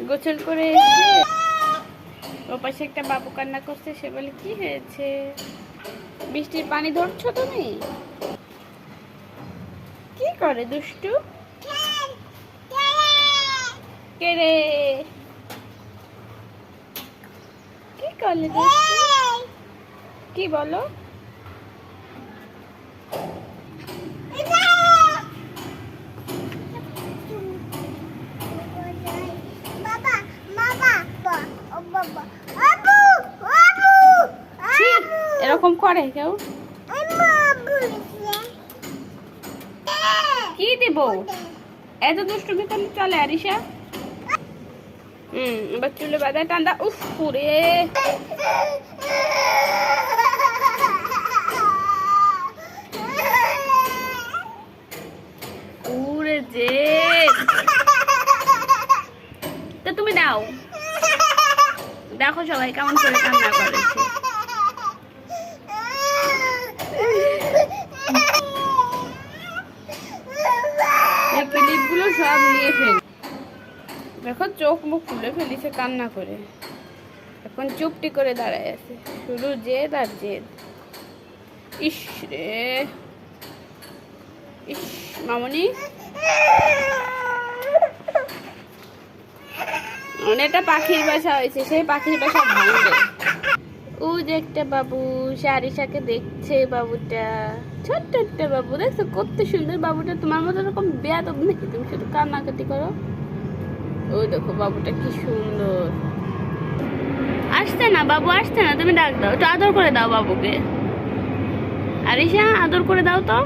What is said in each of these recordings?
গোসল করে এসে ও পাশে একটা বাবু কান্না করছে, সে বলে কি হয়েছে, বৃষ্টির পানি ধরছো তুমি? কি করে দুষ্টু? কে রে? কি করলে দুষ্টু? কি বলো? এরকম করে কেউ? কি দিব? এত দুষ্টুমি করলে চলে আরিশা? এবার চুলে বাঁধায় টান্দা। উফ পুরে পুরে যে তো তুমি দাও, দেখো সবাই কেমন করে কান্না করেছে। এই ক্লিপগুলো সব নিয়ে ফেল। দেখো চোখ মুখ খুলে ফেলিছে কান্না করে, এখন চুপটি করে দাঁড়ায় আছে, শুধু জেদ আর জেদ। ইস রে ইস, মামনি অনেকটা পাখির বাসা হয়েছে, সেই পাখির বাসা ভাঙবে। ও যে একটা বাবু, সে আরিশাকে দেখছে। বাবুটা ছোট্ট একটা বাবু, দেখছো কত সুন্দর বাবুটা। তোমার মতো এরকম বেয়াদব নাকি, তুমি শুধু কান্নাকাটি করো। ওই দেখো বাবুটা কি সুন্দর। আসছে না বাবু, আসছে না, তুমি ডাক দাও, একটু আদর করে দাও বাবুকে। আরিশা আদর করে দাও তো,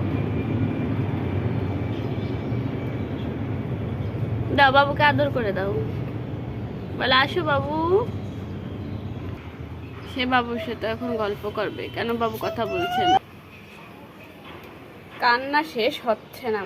দাও বাবুকে আদর করে দাও, বলে আসো বাবু। সে বাবুর সাথে এখন গল্প করবে, কেন বাবু কথা বলছে না, কান্না শেষ হচ্ছে না।